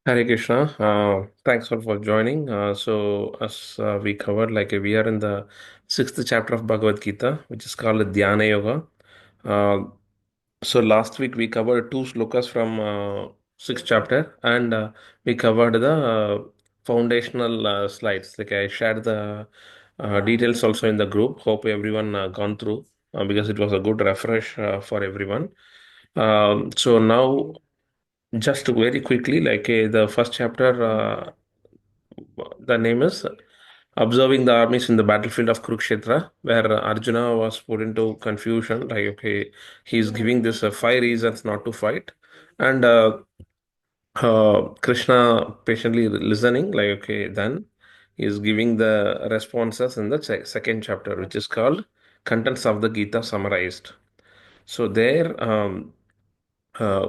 Hare Krishna. Thanks all for joining. As we covered, we are in the sixth chapter of Bhagavad Gita, which is called Dhyana Yoga. Uh, last week we covered two slokas from sixth chapter, and we covered the foundational slides. Like I shared the details also in the group. Hope everyone gone through because it was a good refresh for everyone. Now just very quickly, the first chapter, the name is Observing the Armies in the Battlefield of Kurukshetra, where Arjuna was put into confusion. He's giving this five reasons not to fight, and Krishna patiently listening, then he's giving the responses in the second chapter, which is called Contents of the Gita Summarized. So there, uh,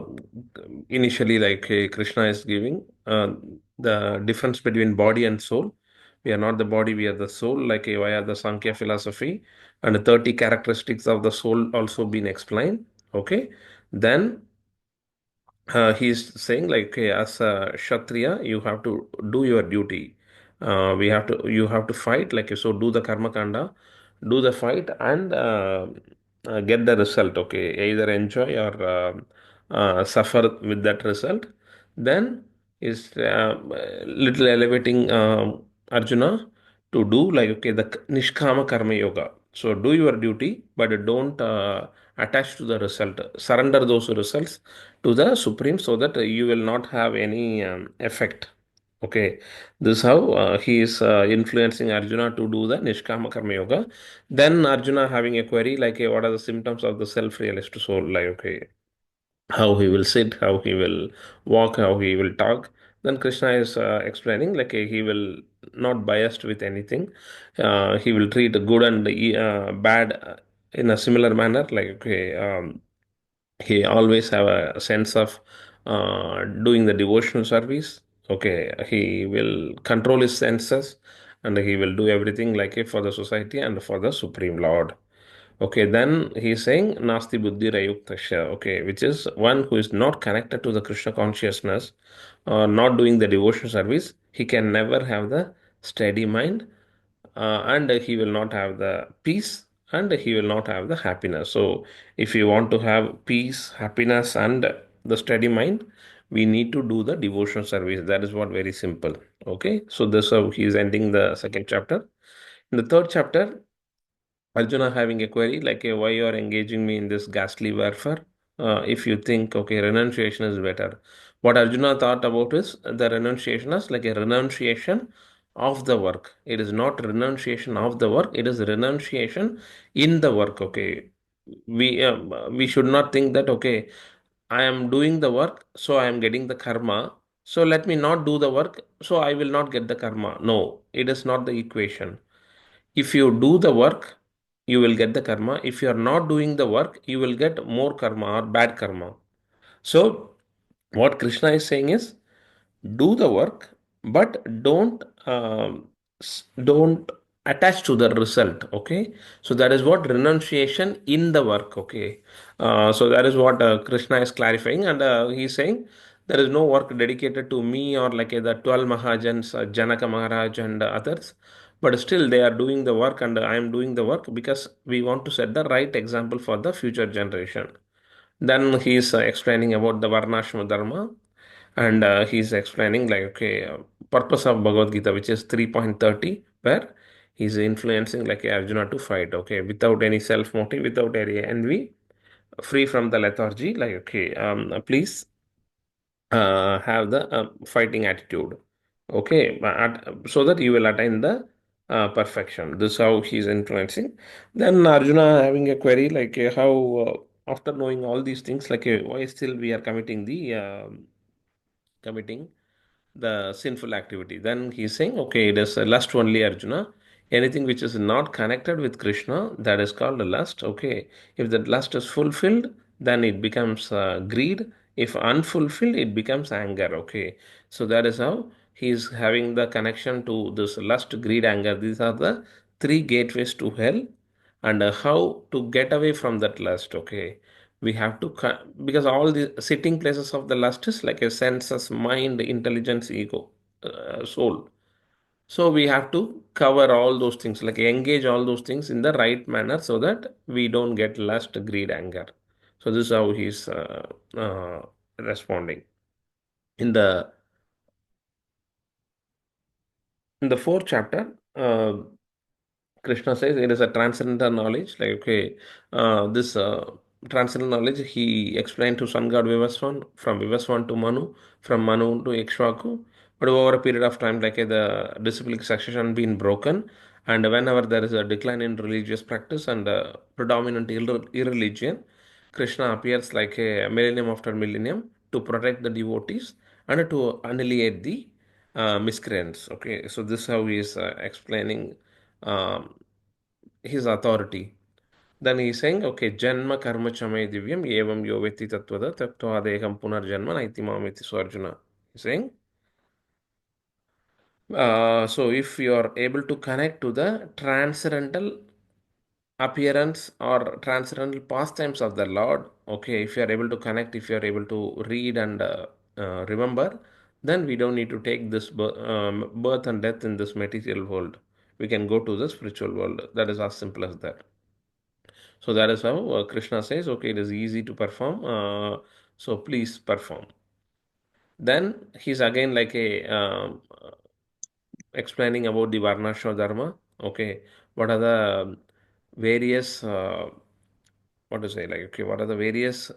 initially Krishna is giving the difference between body and soul. We are not the body, we are the soul, via the Sankhya philosophy, and the 30 characteristics of the soul also been explained. Okay, then he's saying as a kshatriya you have to do your duty. You have to fight, so do the karma kanda, do the fight, and get the result. Okay, either enjoy or suffer with that result. Then is little elevating Arjuna to do the nishkama karma yoga. So do your duty, but don't attach to the result. Surrender those results to the supreme, so that you will not have any effect. Okay, this is how he is influencing Arjuna to do the nishkama karma yoga. Then Arjuna having a query what are the symptoms of the self-realized soul? How he will sit, how he will walk, how he will talk. Then Krishna is explaining he will not biased with anything. He will treat good and bad in a similar manner. He always have a sense of doing the devotional service. Okay, he will control his senses, and he will do everything for the society and for the supreme lord. Okay, then he's saying Nasti Buddhi Rayuktasya, okay, which is one who is not connected to the Krishna consciousness, not doing the devotion service. He can never have the steady mind, and he will not have the peace, and he will not have the happiness. So, if you want to have peace, happiness, and the steady mind, we need to do the devotion service. That is what very simple. Okay, so this is how he is ending the second chapter. In the third chapter, Arjuna having a query why you are engaging me in this ghastly warfare? If you think, okay, renunciation is better. What Arjuna thought about is the renunciation as like a renunciation of the work. It is not renunciation of the work, it is renunciation in the work. Okay. We should not think that, okay, I am doing the work, so I am getting the karma. So let me not do the work, so I will not get the karma. No, it is not the equation. If you do the work, you will get the karma. If you are not doing the work, you will get more karma or bad karma. So, what Krishna is saying is do the work, but don't attach to the result. Okay, so that is what renunciation in the work. Okay, so that is what Krishna is clarifying, and he's saying there is no work dedicated to me or the 12 Mahajans, Janaka Maharaj and others, but still they are doing the work, and I am doing the work because we want to set the right example for the future generation. Then he is explaining about the Varnashma Dharma, and he's explaining purpose of Bhagavad Gita, which is 3.30, where he's influencing Arjuna to fight, okay, without any self motive, without any envy, free from the lethargy, please have the fighting attitude, okay, so that you will attain the perfection. This is how he's influencing. Then Arjuna having a query how after knowing all these things, why still we are committing the sinful activity. Then he's saying, okay, it is a lust only, Arjuna. Anything which is not connected with Krishna, that is called a lust. Okay, if that lust is fulfilled, then it becomes greed. If unfulfilled, it becomes anger. Okay, so that is how he is having the connection to this lust, greed, anger. These are the three gateways to hell, and how to get away from that lust. Okay, We have to because all the sitting places of the lust is like a senses, mind, intelligence, ego, soul. So we have to cover all those things, like engage all those things in the right manner so that we don't get lust, greed, anger. So this is how he's responding. In the fourth chapter, Krishna says it is a transcendental knowledge. Like, okay, this transcendental knowledge he explained to sun god Vivaswan, from Vivaswan to Manu, from Manu to Ikshvaku. But over a period of time, like the disciplic succession been broken, and whenever there is a decline in religious practice and predominant irreligion, Krishna appears like a millennium after millennium to protect the devotees and to annihilate the miscreants. Okay, so this is how he is explaining um, his authority. Then he's saying, okay, Janma Karma Chame Divyam Evam Yoveti Tatvada Tattvadekam Punarjanma Naiti Mameti Swarjuna. He's saying, so if you are able to connect to the transcendental appearance or transcendental pastimes of the Lord, okay, if you are able to connect, if you are able to read and remember, then we don't need to take this birth and death in this material world. We can go to the spiritual world. That is as simple as that. So that is how Krishna says, okay, it is easy to perform. So please perform. Then he's again like a explaining about the Varnashra Dharma. Okay, what are the various what to say, like, okay, what are the various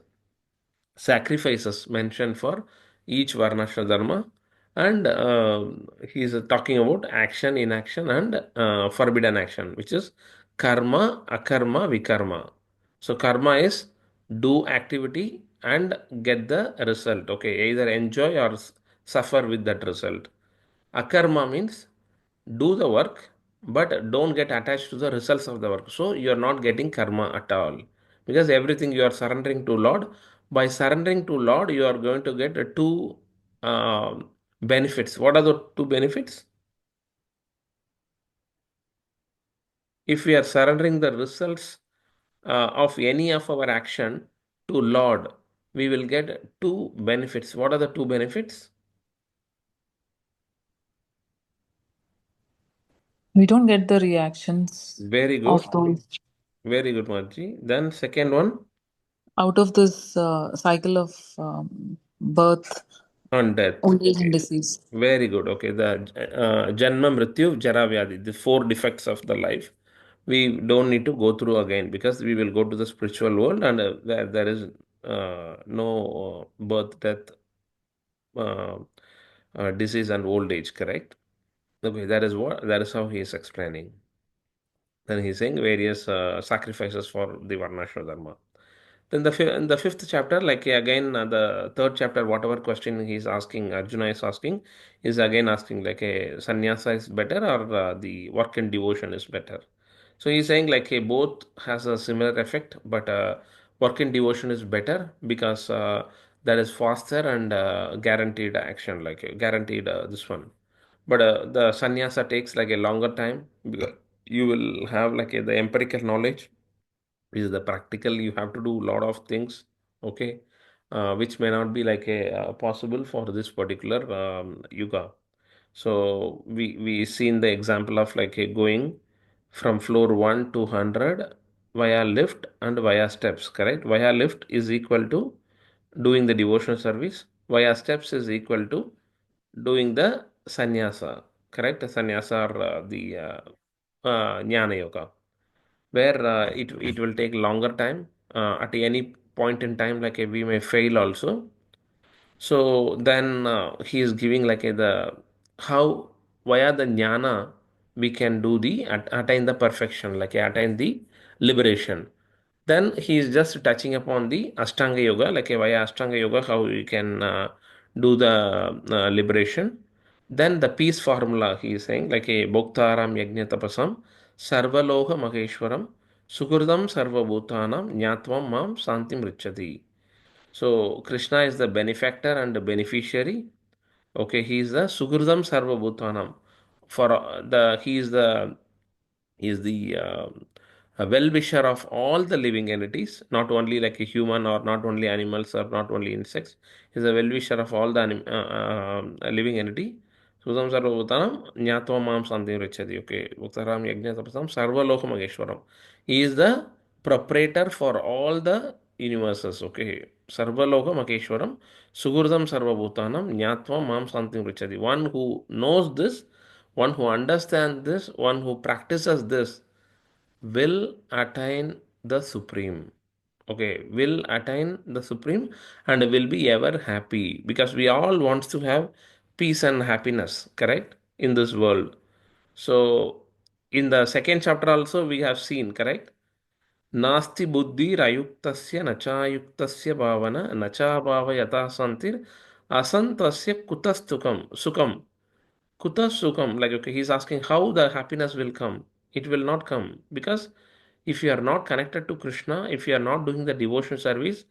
sacrifices mentioned for each Varnashra Dharma, and he's talking about action, inaction, and forbidden action, which is karma, akarma, vikarma. So karma is do activity and get the result. Okay, either enjoy or suffer with that result. Akarma means do the work but don't get attached to the results of the work. So you are not getting karma at all because everything you are surrendering to Lord. By surrendering to Lord, you are going to get two benefits. What are the two benefits? If we are surrendering the results of any of our action to Lord, we will get two benefits. What are the two benefits? We don't get the reactions Very good. of those Very good, Marji. Then second one, out of this cycle of birth, on death. old age, and Okay. disease. Very good. Okay. The Janma, Mrityu, Jara, Vyadhi, the four defects of the life, we don't need to go through again because we will go to the spiritual world and there is no birth, death, uh, disease, and old age, correct? Okay. That is how he is explaining. Then he's saying various sacrifices for the Varnashra Dharma. Then in the fifth chapter, like again the third chapter, whatever question he's asking, Arjuna is again asking like a sannyasa is better or the work and devotion is better. So he's saying like a both has a similar effect, but work and devotion is better because that is faster and guaranteed action, like guaranteed this one. But the sannyasa takes like a longer time because you will have like the empirical knowledge is the practical. You have to do a lot of things, okay, which may not be like a possible for this particular yuga. So we seen the example of like a going from floor 1 to 100 via lift and via steps, correct? Via lift is equal to doing the devotional service, via steps is equal to doing the sannyasa, correct? Sannyasa or the jnana yoga, where it will take longer time at any point in time, like we may fail also. So then he is giving like the how via the jnana we can do the attain the perfection, like attain the liberation. Then he is just touching upon the Ashtanga Yoga, like via Ashtanga Yoga, how you can do the liberation. Then the peace formula, he is saying, like a Bhoktaram Yajna Tapasam, Sarvaloha Maheshwaram, Sukurdam Sarvabhutanam, Nyatvam Mam Santim Richati. So Krishna is the benefactor and the beneficiary. Okay, he is the Sukurdam Sarvabhutanam. For he is the a well-wisher of all the living entities, not only like a human or not only animals or not only insects. He's a well-wisher of all the living entity. Sudam Sarvabhutanam Nyatva Mam Santim Richadi. Okay, Uktaram Yajna Tapasam Sarvaloka Mageshwaram. He is the proprietor for all the universes. Okay, Sarvaloka Mageshwaram Sugurdam Sarvabhutanam Nyatva Mam Santim Richadi. One who knows this, one who understands this, one who practices this will attain the supreme. Okay, will attain the supreme and will be ever happy, because we all wants to have peace and happiness, correct, in this world. So in the second chapter also we have seen, correct, नास्ति बुद्धिरयुक्तस्य न चायुक्तस्य भावना न चाभावयता संतिर असन्तस्य कुतस्तुकम सुखम. Kuta Sukham, like, okay, he's asking how the happiness will come. It will not come because if you are not connected to Krishna, if you are not doing the devotion service,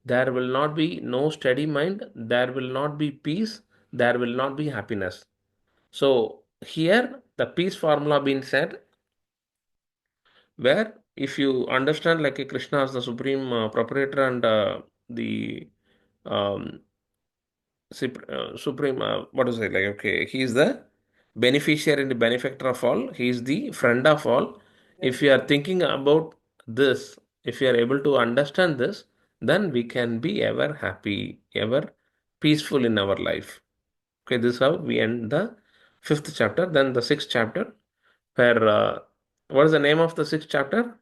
there will not be no steady mind, there will not be peace, there will not be happiness. So, here the peace formula being said, where if you understand like a Krishna as the supreme proprietor and the um, supreme, what to say, like, okay, he is the beneficiary and the benefactor of all, he is the friend of all. If you are thinking about this, if you are able to understand this, then we can be ever happy, ever peaceful in our life. Okay, this is how we end the fifth chapter. Then the sixth chapter, where what is the name of the sixth chapter?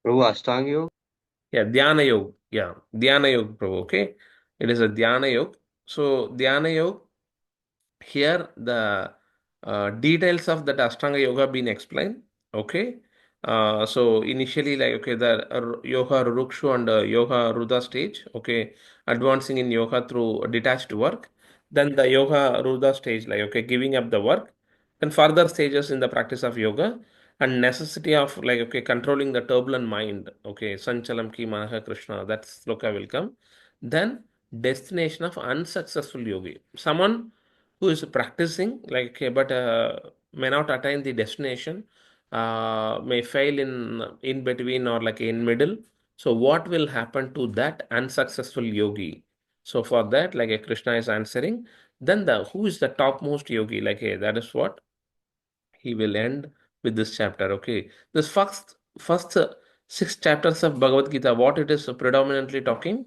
प्रभु अष्टांग योग. Yeah, Dhyana Yoga. Yeah, Dhyana Yoga, Prabhu. Okay, it is a Dhyana Yoga. So Dhyana Yoga, here the details of that Ashtanga Yoga being explained. Okay, so initially, like, okay, the Yoga Rukshu and Yoga Rudha stage. Okay, advancing in yoga through detached work. Then the Yoga Rudha stage, like, okay, giving up the work. Then further stages in the practice of yoga and necessity of, like, okay, controlling the turbulent mind. Okay, Sanchalam ki Manaha Krishna. That sloka will come. Then destination of unsuccessful yogi. Someone who is practicing, like, but may not attain the destination, may fail in between or like in middle. So what will happen to that unsuccessful yogi? So for that, like, Krishna is answering. Then the who is the topmost yogi, like, that is what he will end with this chapter. Okay, this first six chapters of Bhagavad Gita, what it is predominantly talking.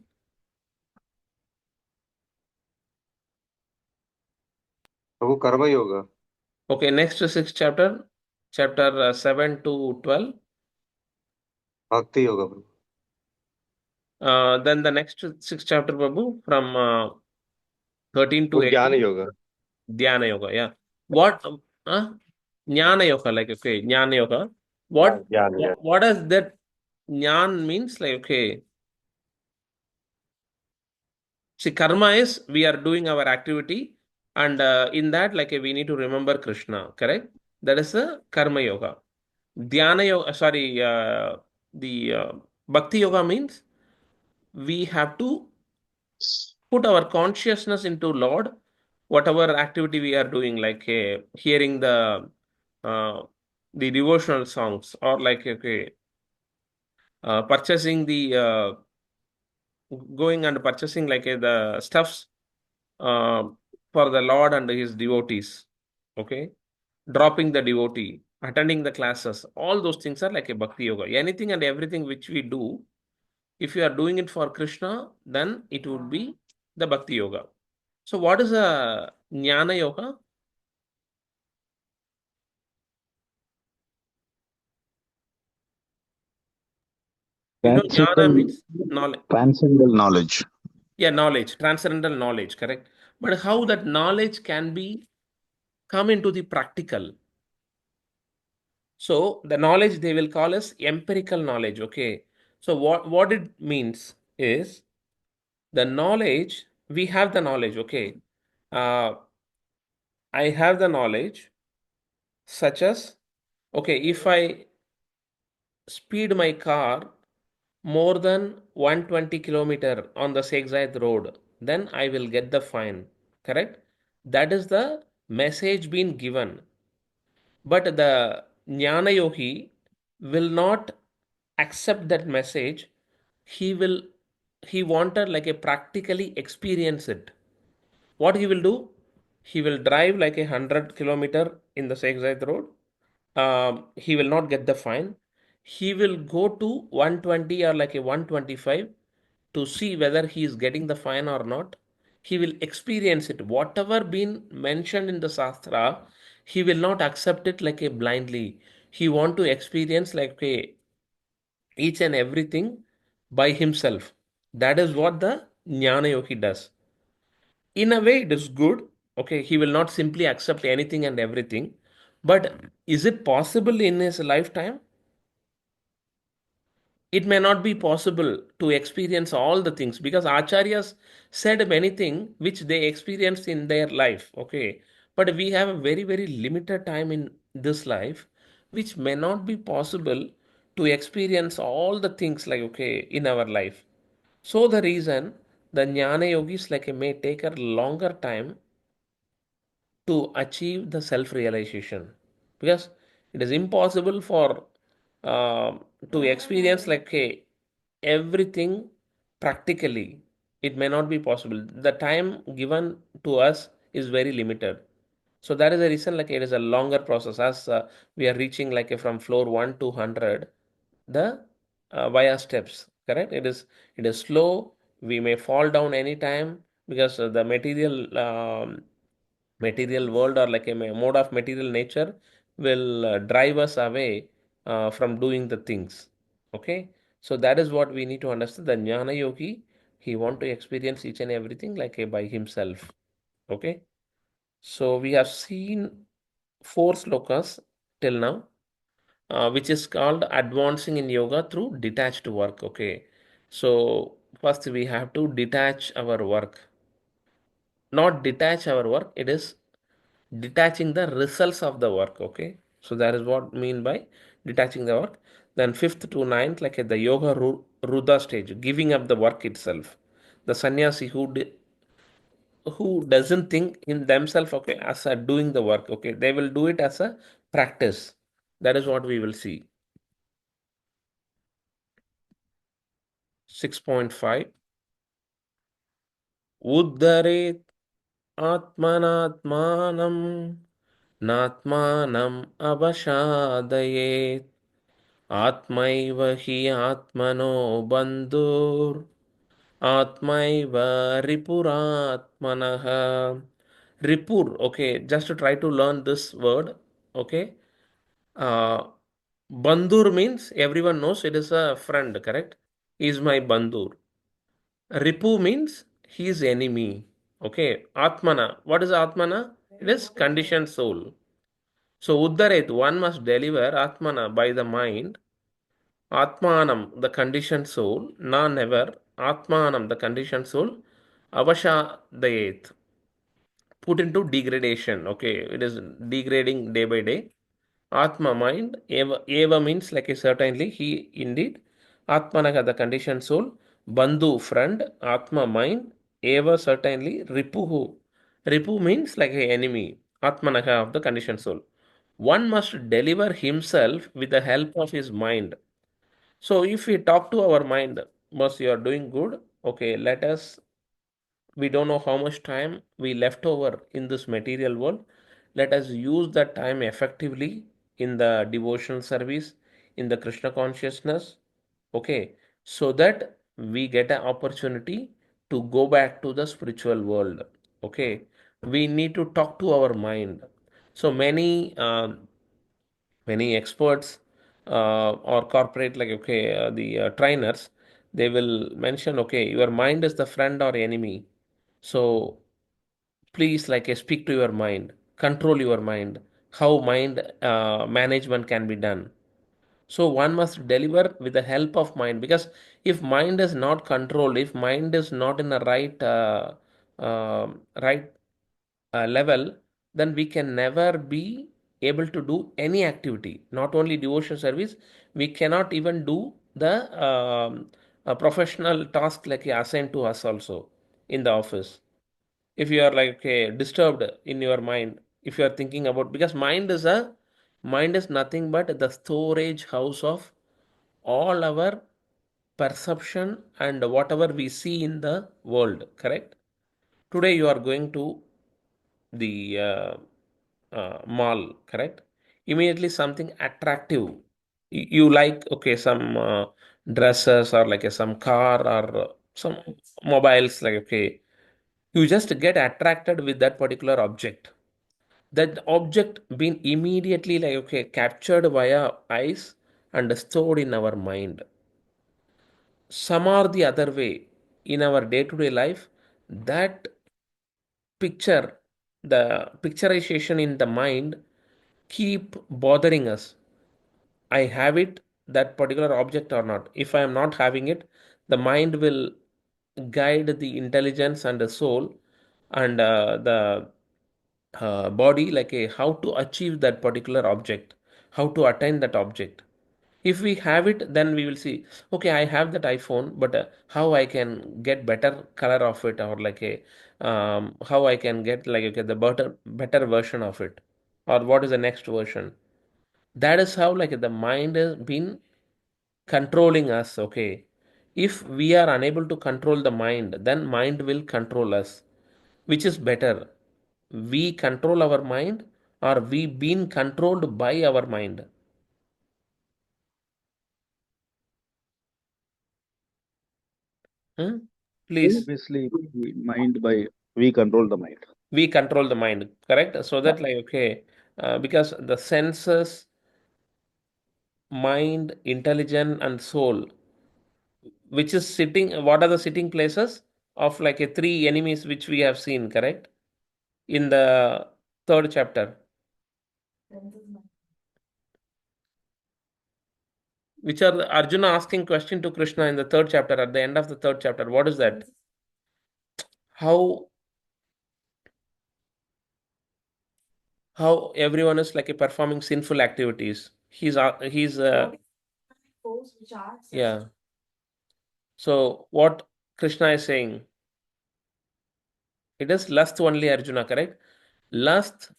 प्रभु कर्म योग. Okay, next six chapter, chapter 7 to 12. भक्ति योग प्रभु. Then the next six chapter, Babu, from 13 to वो ज्ञान 18, योग. Dhyana Yoga. Yeah. What? Jnana Yoga, like, okay, Jnana Yoga. हाँ, What, ज्ञान what, ज्ञान. what does that Jnan means? Like, okay, see, karma is we are doing our activity, and in that, like, we need to remember Krishna, correct? That is a Karma Yoga. Dhyana Yoga, sorry, the Bhakti Yoga means we have to put our consciousness into Lord, whatever activity we are doing, like hearing uh, the devotional songs, or like, okay, purchasing the going and purchasing, like, the stuffs uh, for the Lord and his devotees. Okay, dropping the devotee, attending the classes, all those things are like a bhakti yoga. Anything and everything which we do, if you are doing it for Krishna, then it would be the bhakti yoga. So, what is a jnana yoga? You know, jnana Transcendental, means knowledge. transcendental knowledge. Yeah, knowledge, transcendental knowledge, correct. But how that knowledge can be come into the practical? So the knowledge they will call as empirical knowledge. Okay. So what it means is the knowledge, we have the knowledge. Okay. Uh, I have the knowledge such as, okay, if I speed my car more than 120 kilometer on the Segside road, then I will get the fine. Correct? That is the message being given. But the Jnana Yogi will not accept that message. He will he wanted like a practically experience it. What he will do? He will drive like 100 kilometer in the Sheikh road. He will not get the fine. He will go to 120 or like a 125 to see whether he is getting the fine or not. He will experience it. Whatever been mentioned in the Shastra, he will not accept it like a blindly. He want to experience like a each and everything by himself. That is what the Jnana Yogi does. In a way, it is good. Okay, he will not simply accept anything and everything. But is it possible in his lifetime? It may not be possible to experience all the things because acharyas said many things which they experienced in their life. Okay, but we have a very limited time in this life which may not be possible to experience all the things like okay in our life. So the reason the jnana yogis like may take a longer time to achieve the self realization because it is impossible for uh, to experience like everything practically. It may not be possible. The time given to us is very limited. So that is the reason like it is a longer process as we are reaching like from floor 1 to 100 the via steps, correct. It is slow. We may fall down anytime because the material world or like a mode of material nature will drive us away from doing the things. Okay, so that is what we need to understand. The jnana yogi, he want to experience each and everything like a by himself. Okay, so we have seen four slokas till now, which is called advancing in yoga through detached work. Okay, so first we have to detach our work, not detach our work. It is detaching the results of the work. Okay, so that is what mean by detaching the work. Then fifth to ninth like the yoga rudha stage, giving up the work itself. The sannyasi who doesn't think in themselves okay as a doing the work, okay, they will do it as a practice. That is what we will see. 6.5 uddare atmanatmanam natmanam avashadayet आत्मैव हि आत्मनो बन्धुर् आत्मैव रिपुरात्मनः. Ripur, okay, just to try to learn this word, okay. Uh, Bandhur means everyone knows it is a friend, correct? He is my Bandhur. Ripu means he is enemy, okay. Atmana, what is Atmana? It is conditioned soul. So Uddaret, one must deliver Atmana by the mind. Atmanam, the conditioned soul, na never, Atmanam, the conditioned soul, Avasha Dayet, put into degradation. Okay, it is degrading day by day. Atma mind, Eva means like a certainly, he indeed. Atmanaga, the conditioned soul, Bandhu, friend, Atma mind, Eva certainly, Ripuhu. Ripu means like a enemy, Atmanaga of the conditioned soul. One must deliver himself with the help of his mind. So if we talk to our mind, boss, you are doing good. Okay, let us. We don't know how much time we left over in this material world. Let us use that time effectively in the devotional service, in the Krishna consciousness. Okay, so that we get an opportunity to go back to the spiritual world. Okay, we need to talk to our mind. So many experts or corporate like okay the trainers, they will mention okay your mind is the friend or enemy. So please like speak to your mind, control your mind, how mind management can be done. So one must deliver with the help of mind because if mind is not controlled, if mind is not in the right level, then we can never be able to do any activity. Not only devotion service, we cannot even do the professional task like assigned to us also in the office. if you are like okay, disturbed in your mind, if you are thinking about, because mind is nothing but the storage house of all our perception and whatever we see in the world, correct? Today you are going to the mall, correct? Immediately something attractive. You like, okay, some dresses or like some car or some mobiles, like, okay, you just get attracted with that particular object. That object being immediately like, okay, captured via eyes and stored in our mind. Some or the other way in our day to day life, that picture, the picturization in the mind keep bothering us. I have it, that particular object or not. If I am not having it, the mind will guide the intelligence and the soul and the body like a how to achieve that particular object, how to attain that object. If we have it, then we will see, okay, I have that iPhone, but how I can get better color of it, or like a how I can get like okay, the better version of it, or what is the next version. That is how like the mind has been controlling us, okay? If we are unable to control the mind, then mind will control us. Which is better, we control our mind or we been controlled by our mind? Hmm? Please. Obviously, we control the mind. We control the mind, correct? So that like okay, because the senses, mind, intelligence and soul, which is sitting, what are the sitting places of like a three enemies which we have seen, correct, in the third chapter, which are Arjuna asking question to Krishna in the third chapter, at the end of the third chapter. What is that? How everyone is like a performing sinful activities. He's yeah. So what Krishna is saying, it is lust only, Arjuna, correct? Lust,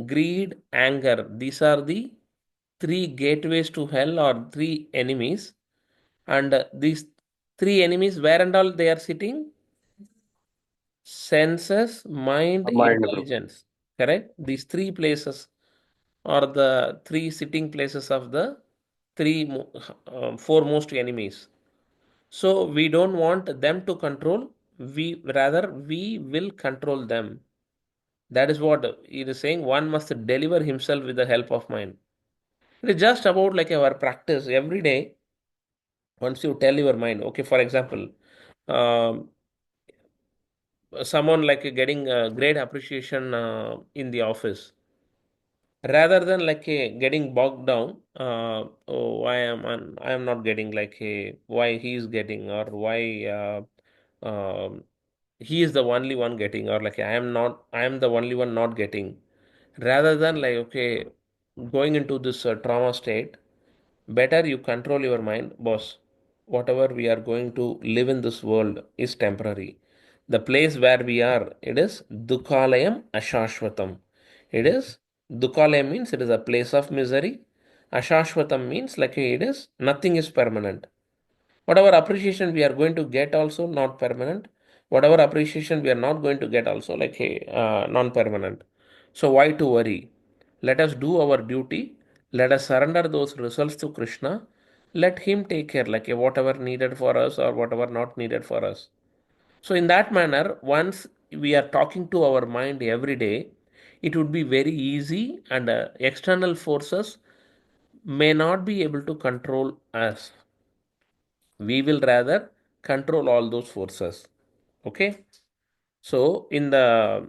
greed, anger. These are the three gateways to hell or three enemies. And these three enemies, where and all they are sitting? Senses, mind, Mind, bro. intelligence. Correct? These three places are the three sitting places of the foremost enemies. So we don't want them to control. We will control them. That is what it is saying. One must deliver himself with the help of mind. It is just about like our practice every day. Once you tell your mind, okay, for example, um, someone like getting great appreciation in the office, rather than like getting bogged down, oh, I am not getting like why he is getting, or why he is the only one getting, or like I am the only one not getting. Rather than like okay, going into this trauma state, better you control your mind, boss. Whatever we are going to live in this world is temporary. The place where we are, it is dukhalayam ashashvatam. It is, dukhalayam means it is a place of misery. Ashashvatam means like it is nothing is permanent. Whatever appreciation we are going to get also not permanent. Whatever appreciation we are not going to get also like non-permanent. So why to worry? Let us do our duty. Let us surrender those results to Krishna. Let him take care like whatever needed for us or whatever not needed for us. So in that manner, once we are talking to our mind every day, it would be very easy, and external forces may not be able to control us. We will rather control all those forces. Okay. So in the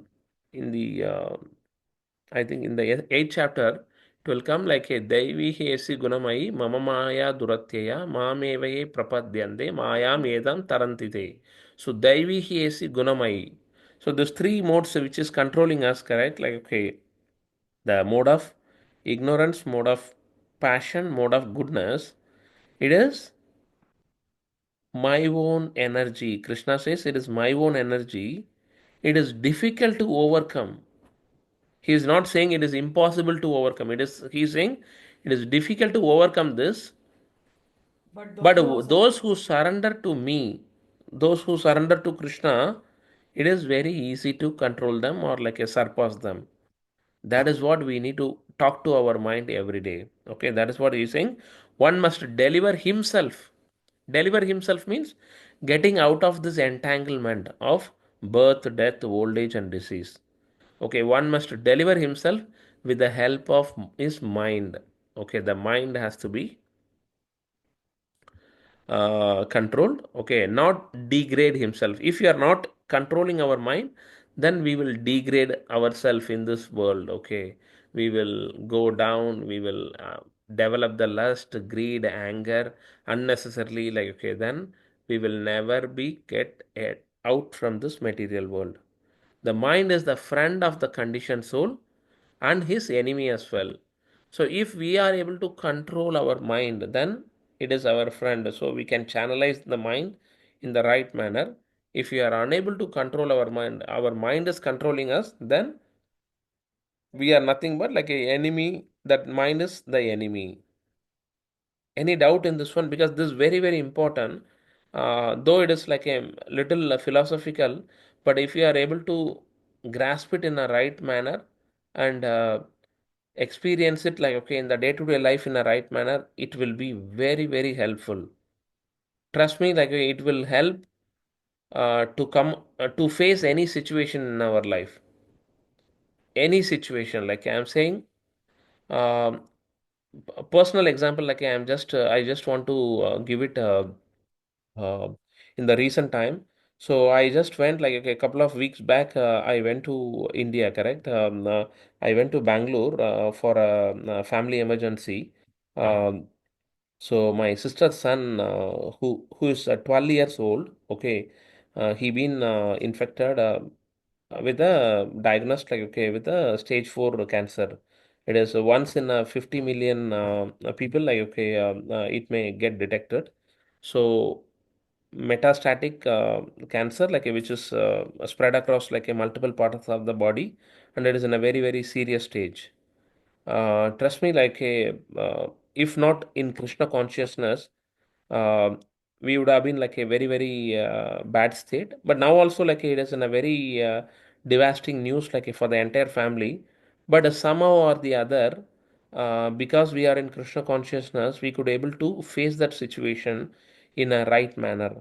I think in the eighth chapter, it will come like a daivi hesi gunamai mama maya duratyaya mamevaye prapadyante mayam edam tarantite. So daivi hesi gunamai. So those three modes which is controlling us, correct? Like okay, the mode of ignorance, mode of passion, mode of goodness. It is my own energy. Krishna says it is my own energy. It is difficult to overcome. He is not saying it is impossible to overcome. He is saying it is difficult to overcome this. But those who surrender to me, those who surrender to Krishna, it is very easy to control them or like a surpass them. That is what we need to talk to our mind every day. Okay, that is what he's saying. One must deliver himself. Deliver himself means getting out of this entanglement of birth, death, old age, and disease. Okay, one must deliver himself with the help of his mind. Okay, the mind has to be controlled. Okay, not degrade himself. If you are not controlling our mind, then we will degrade ourselves in this world. Okay, we will go down, we will develop the lust, greed, anger unnecessarily, like, okay, then we will never be out from this material world. The mind is the friend of the conditioned soul and his enemy as well. So, if we are able to control our mind, then it is our friend. So, we can channelize the mind in the right manner. If we are unable to control our mind is controlling us, then we are nothing but like a enemy. That mind is the enemy. Any doubt in this one? Because this is very, very important. Though it is like a little philosophical, but if you are able to grasp it in a right manner and experience it like, okay, in the day-to-day life in a right manner, it will be very, very helpful. Trust me, like it will help to come to face any situation in our life. Any situation, like I'm saying, um, a personal example, like I just want to give it uh, in the recent time. So I just went like a couple of weeks back. I went to India, correct? I went to Bangalore for a family emergency. Um, so my sister's son, who is 12 years old, okay, he been infected with a diagnosed like, okay, with a stage 4 cancer. It is once in a 50 million people, like, okay, it may get detected. So metastatic cancer, like which is spread across like a multiple parts of the body, and it is in a very, very serious stage. Trust me, like a if not in Krishna consciousness, uh, we would have been like a very, very bad state. But now also like it is in a very devastating news, like for the entire family. But somehow or the other, because we are in Krishna consciousness, we could able to face that situation in a right manner.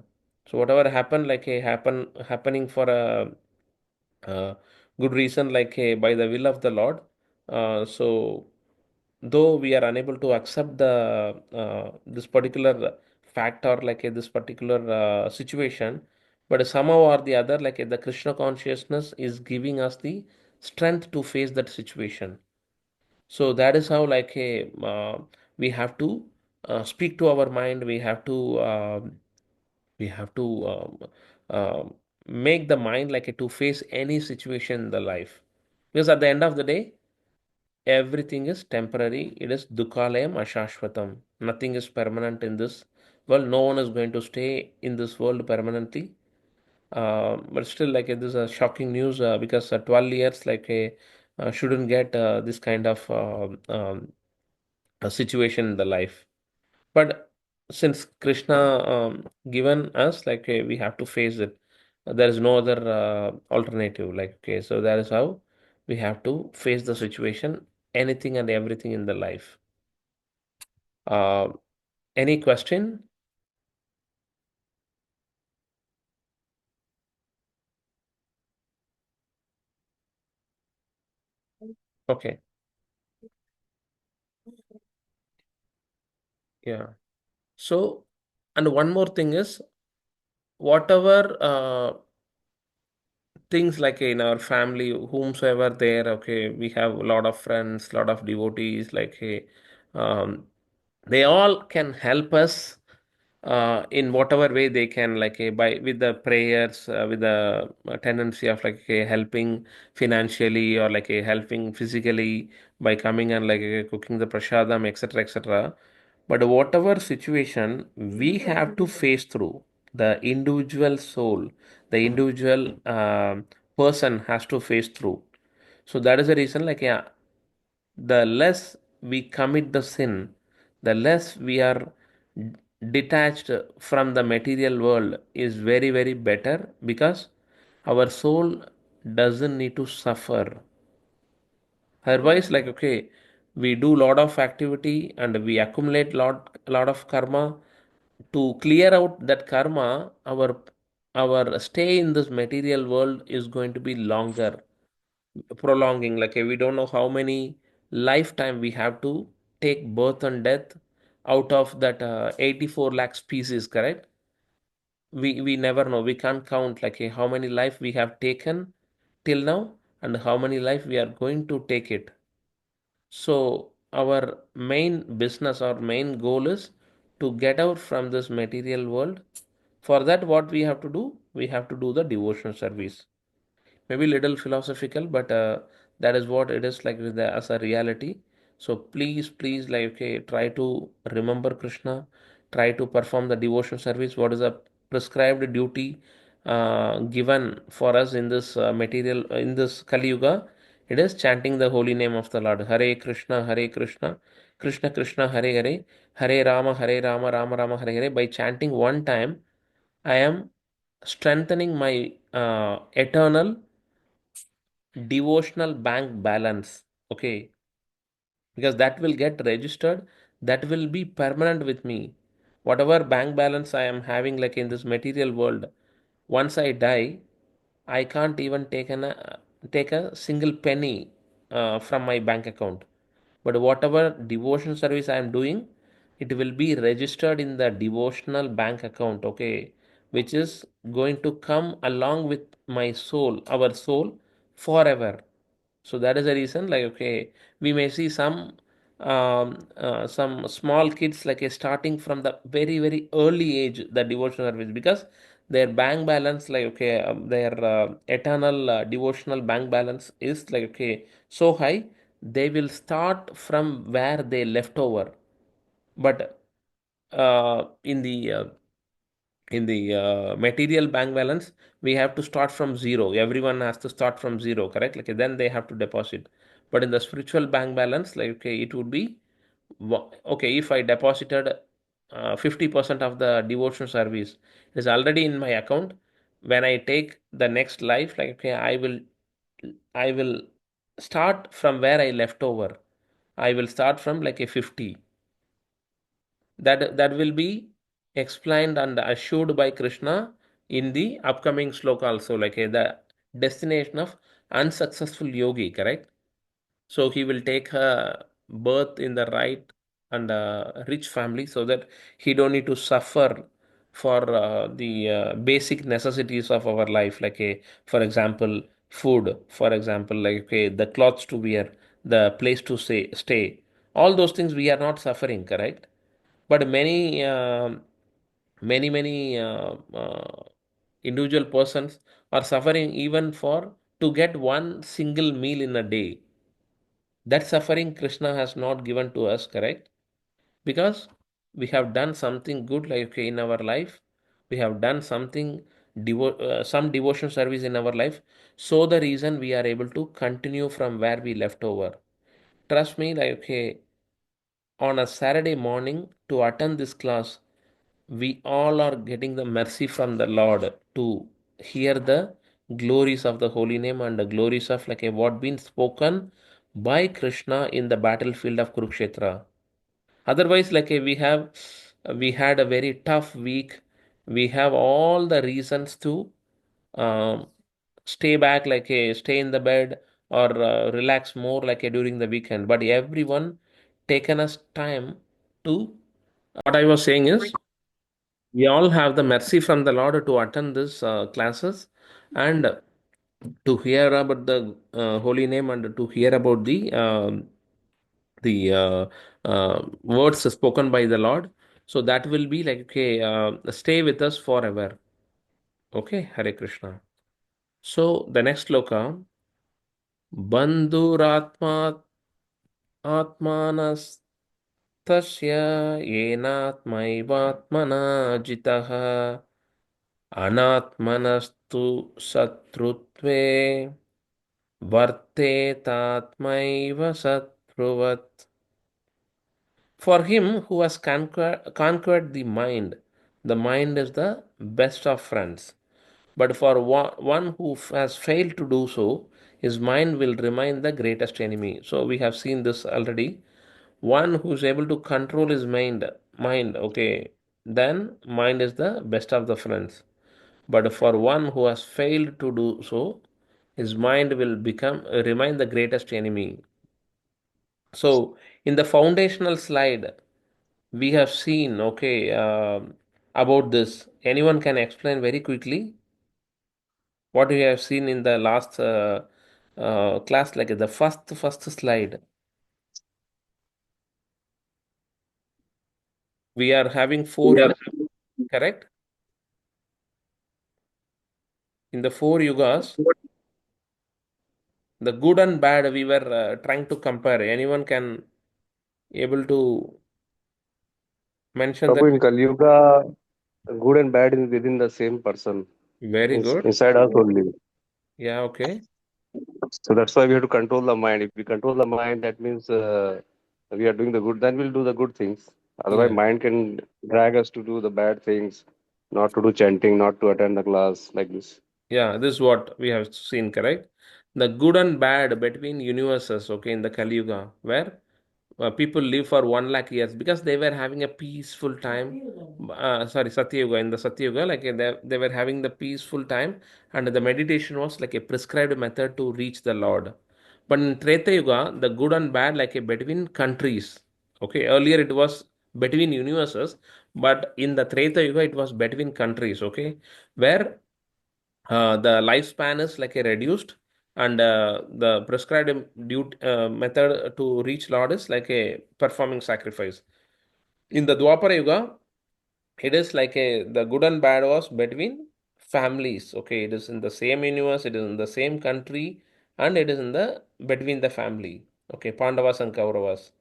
So whatever happened, like a happening for a good reason, like by the will of the Lord. So though we are unable to accept the this particular fact or like this particular situation, but somehow or the other, like the Krishna consciousness is giving us the strength to face that situation. So that is how like we have to speak to our mind. We have to make the mind like to face any situation in the life, because at the end of the day, everything is temporary. It is dukhalayam ashashvatam. Nothing is permanent in this world. No one is going to stay in this world permanently. But still, like this is a shocking news because 12 years like shouldn't get this kind of a situation in the life. But since Krishna given us, like we have to face it. There is no other alternative. Like, okay, so that is how we have to face the situation, anything and everything in the life. Uh, any question? Okay, yeah. So, and one more thing is, whatever things like in our family, whomsoever there, okay, we have a lot of friends, lot of devotees, like hey, they all can help us in whatever way they can, like by with the prayers, with the tendency of like helping financially or like helping physically by coming and like cooking the prasadam, etc., etc. But whatever situation we have to face through, the individual soul, the individual person has to face through. So that is the reason, like, yeah, the less we commit the sin, the less we are detached from the material world is very, very better, because our soul doesn't need to suffer. Otherwise, like, okay, we do lot of activity and we accumulate lot of karma. To clear out that karma, our stay in this material world is going to be longer, prolonging. Like, we don't know how many lifetime we have to take birth and death out of that 84 lakh species, correct? We never know, we can't count, like, how many life we have taken till now and how many life we are going to take it. So our main business, our main goal is to get out from this material world. For that, what we have to do? We have to do the devotion service. Maybe little philosophical, but that is what it is, like, with the, as a reality. So please, like, okay, try to remember Krishna, try to perform the devotion service. What is a prescribed duty given for us in this material, in this Kali Yuga? It is chanting the holy name of the Lord. Hare Krishna, Hare Krishna, Krishna Krishna, Hare Hare, Hare Rama, Rama Rama, Hare Hare. By chanting one time, I am strengthening my eternal devotional bank balance. Okay, because that will get registered, that will be permanent with me. Whatever bank balance I am having, like, in this material world, once I die, I can't even take a single penny from my bank account. But whatever devotion service I am doing, it will be registered in the devotional bank account, okay, which is going to come along with my soul, our soul, forever. So that is the reason, like, okay, we may see some small kids, like, starting from the very, very early age the devotional service, because their bank balance, like, okay, their eternal devotional bank balance is, like, okay, so high, they will start from where they left over. But in the material bank balance, we have to start from zero. Everyone has to start from zero, correct? Like, then they have to deposit. But in the spiritual bank balance, like, okay, it would be okay, if I deposited 50% of the devotion service is already in my account. When I take the next life, like, okay, I will start from where I left over. I will start from, like, a 50. That will be explained and assured by Krishna in the upcoming sloka also, like, the destination of unsuccessful yogi, correct? So he will take a birth in the right and rich family, so that he don't need to suffer for the basic necessities of our life, like, for example, food, for example, like, okay, the clothes to wear, the place to stay, all those things we are not suffering, correct? But many individual persons are suffering even for to get one single meal in a day. That suffering Krishna has not given to us, correct? Because we have done something good, like, okay, in our life, we have done some devotion service in our life. So the reason we are able to continue from where we left over. Trust me, like, okay, on a Saturday morning to attend this class, we all are getting the mercy from the Lord to hear the glories of the holy name and the glories of, like, what been spoken by Krishna in the battlefield of Kurukshetra. Otherwise, like, we had a very tough week. We have all the reasons to um, stay back, like, stay in the bed, or relax more, like, during the weekend. But everyone taken us time to. What I was saying is, we all have the mercy from the Lord to attend these classes and to hear about the holy name and to hear about the words spoken by the Lord. So that will be, like, okay, stay with us forever. Okay, Hare Krishna. So the next loka, Bandhuratma Atmanastasya Yenatmaivatmana Jitaha अनात्मनस्तु शत्रुत्वे वर्तेतात्मैव शत्रुवत्. For him who has conquered the mind is the best of friends. But for one who has failed to do so, his mind will remain the greatest enemy. So we have seen this already. One who is able to control his mind, okay, then mind is the best of the friends. But for one who has failed to do so, his mind will remain the greatest enemy. So in the foundational slide, we have seen, okay, about this. Anyone can explain very quickly what we have seen in the last class, like the first slide. We are having four Yeah. yugas, correct? In the four yugas, the good and bad we were trying to compare. Anyone can able to mention that? Prabhu, in Kali Yuga, good and bad is within the same person, Very good. inside us only. Yeah, okay. So that's why we have to control the mind. If we control the mind, that means we are doing the good, then we'll do the good things. Otherwise, Yeah. mind can drag us to do the bad things, not to do chanting, not to attend the class, like this. Yeah, this is what we have seen, correct? The good and bad between universes, okay, in the Kali Yuga, where people live for 1 lakh years because they were having a peaceful time. Sorry, Satya Yuga. In the Satya Yuga, like they were having the peaceful time, and the meditation was like a prescribed method to reach the Lord. But in Treta Yuga, the good and bad, like a between countries. Okay, earlier it was between universes, but in the Treta Yuga, it was between countries. Okay, where the lifespan is like a reduced, and the prescribed method to reach Lord is like a performing sacrifice. In the Dwapara Yuga, it is like a the good and bad was between families. Okay, it is in the same universe, it is in the same country, and it is in the between the family. Okay, Pandavas and Kauravas.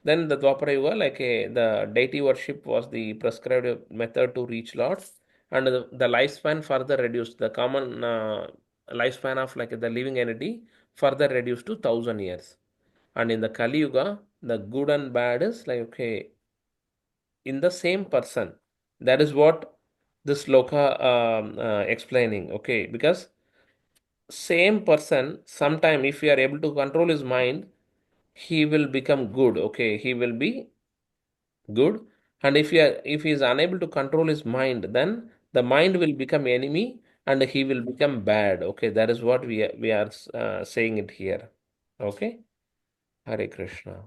Then the Dwapara Yuga, like the deity worship was the prescribed method to reach Lord, and the lifespan further reduced. The common lifespan of like the living entity further reduced to 1,000 years. And in the Kali Yuga, the good and bad is like okay in the same person. That is what this loka explaining. Okay, because same person, sometime if we are able to control his mind, he will become good. Okay, he will be good. And if he is unable to control his mind, then the mind will become enemy and he will become bad. Okay, that is what we are saying it here. Okay, Hare Krishna.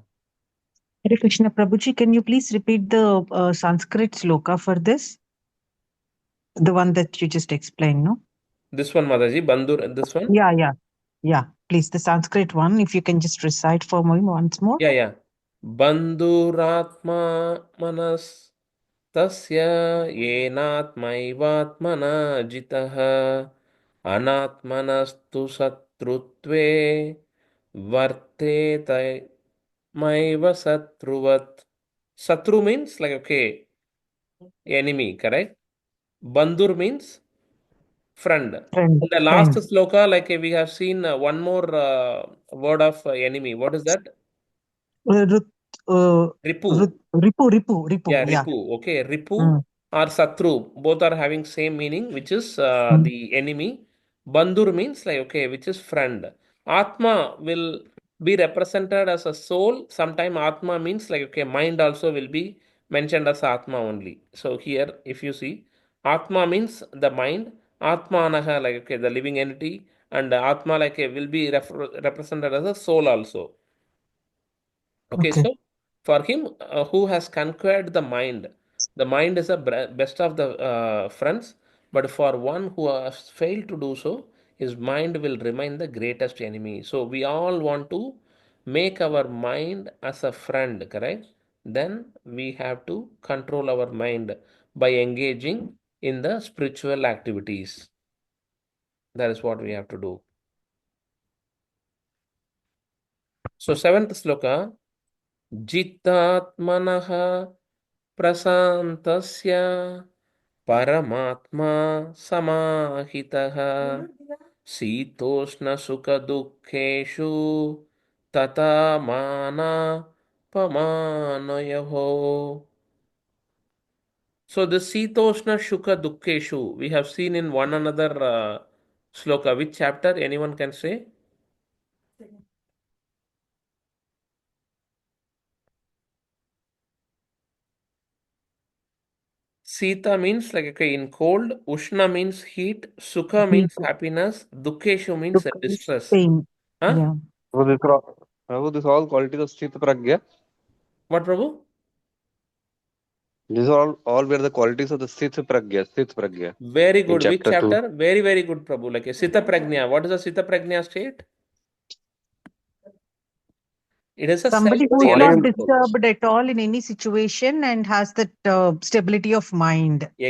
Hare Krishna Prabhuji, can you please repeat the Sanskrit sloka for this? The one that you just explained, no? This one, Mataji, Bandur, this one. Yeah. Please, the Sanskrit one, if you can just recite for me once more. Yeah. Bandhuratma manas tasya yenatmaivatmana jitaha anatmanastu satrutve varteta maiva satruvat. Satru means like okay, enemy, correct? Bandhur means friend. Friend, In the last friend. sloka, like we have seen one more word of enemy. What is that? Rut, Ripu. Ripu. Yeah, Yeah. Ripu. Okay, Ripu Mm, or Satru, both are having same meaning, which is mm. the enemy. Bandur means like okay, which is friend. Atma will be represented as a soul. Sometime Atma means like okay, mind also will be mentioned as Atma only. So here, if you see, Atma means the mind. Atma anaha like okay, the living entity, and Atma like will be represented as a soul also. Okay, Okay. so for him who has conquered the mind is a best of the friends, but for one who has failed to do so, his mind will remain the greatest enemy. So we all want to make our mind as a friend, correct? Then we have to control our mind by engaging in the spiritual activities. That is what we have to do. So, seventh sloka, जितात्मनः प्रशान्तस्य Paramatma samahitaha Sitoshna sukha dukkeshu Tata mana pamanayaho. So the Sitoshna Shuka Dukkeshu we have seen in one another sloka. Which chapter? Anyone can say? Sita means like okay in cold, Ushna means heat, Sukha Heat, means happiness, Dukkeshu means look, distress. pain. Huh? Yeah. Prabhu, this all qualities of Sthita Pragya. What, Prabhu? These are all were the qualities of the Sthita Pragya, Sthita Pragya Very in good. Which chapter 2. chapter? Very, very good, Prabhu. Like a Sita Prajna. What is a Sita Prajna state? It is a Somebody who is not Only self-realized soul. disturbed at all in any situation and has that stability of mind in any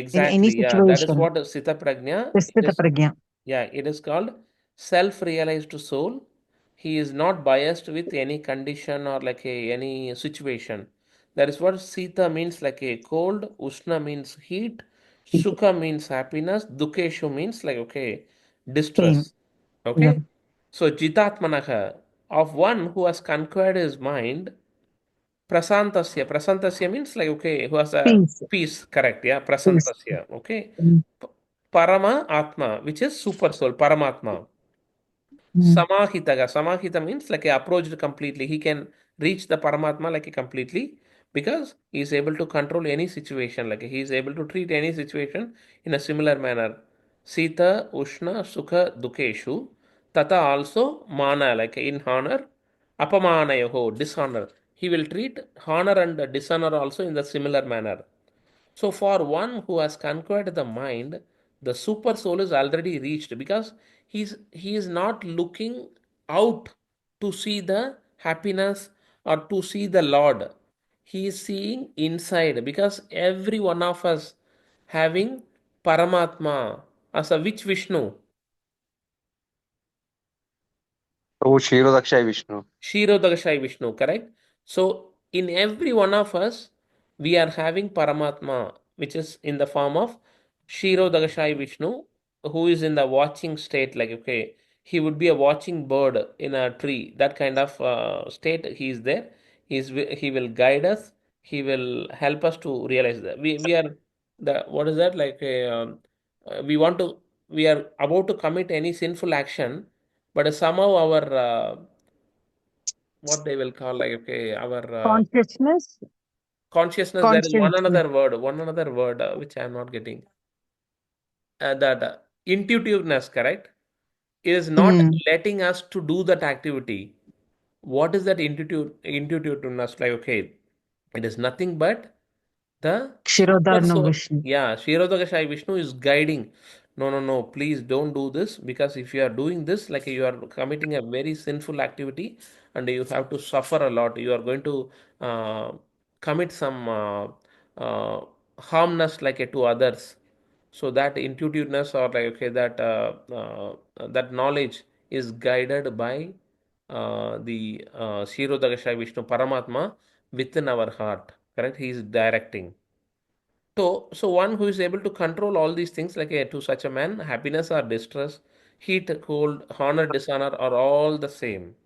Exactly. Yeah, that is situation. what is Sita Prajna. It Prasthita is, pragya. yeah, it is called self-realized soul. He is not biased with any condition or like any situation. That is what Sita means, like a cold, Ushna means heat, Sukha means happiness, Dukeshu means like okay, Pain. distress. Yeah. Okay. So Jitatmanaha, of one who has conquered his mind, Prasantasya. Prasantasya means like okay, who has a Peace. peace, correct? Yeah, Peace. Prasantasya. Okay. Mm. Parama Atma, which is super soul, Paramatma. Mm. Samahitaga. Samahita means like approached completely. He can reach the Paramatma like completely because he is able to control any situation. Like he is able to treat any situation in a similar manner. Sita, Ushna, Sukha, Dukeshu. Tata also Mana, like in honor. Apamanayaho, dishonor. He will treat honor and dishonor also in the similar manner. So, for one who has conquered the mind, the super soul is already reached because he is not looking out to see the happiness or to see the Lord. He is seeing inside because every one of us having Paramatma as a which Vishnu? Prabhu Kshirodakshai Vishnu. Kshirodakashai Vishnu, correct? So, in every one of us, we are having Paramatma, which is in the form of Kshirodakashai Vishnu, who is in the watching state. Like, okay, he would be a watching bird in a tree. That kind of state he is there. He will guide us. He will help us to realize that we are the what is that like a we want to we are about to commit any sinful action, but somehow our what they will call like okay our Consciousness. consciousness, there is Conscientiousness. one another word which I am not getting, that intuitiveness, correct, is not Mm. letting us to do that activity. What is that intuitiveness? Like okay, it is nothing but the super Kshirodharno soul. Vishnu. Yeah, Shirodakashai Vishnu is guiding. No, no, no, please don't do this because if you are doing this, like you are committing a very sinful activity and you have to suffer a lot. You are going to commit some harmness like to others. So that intuitiveness or like okay that knowledge is guided by the Shirodakashai Vishnu Paramatma within our heart. Correct? He is directing. So one who is able to control all these things, like to such a man, happiness or distress, heat, cold, honor, dishonor are all the same.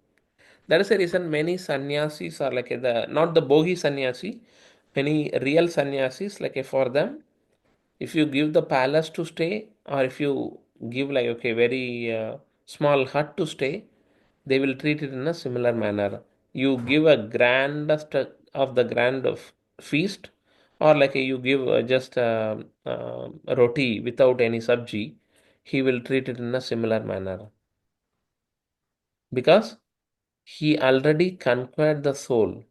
That is the reason many sannyasis are like the not the bogi sannyasi, many real sannyasis like for them, if you give the palace to stay or if you give like okay very small hut to stay, they will treat it in a similar manner. You give a grandest of the grand of feast or like you give just roti without any sabji, he will treat it in a similar manner because he already conquered the soul.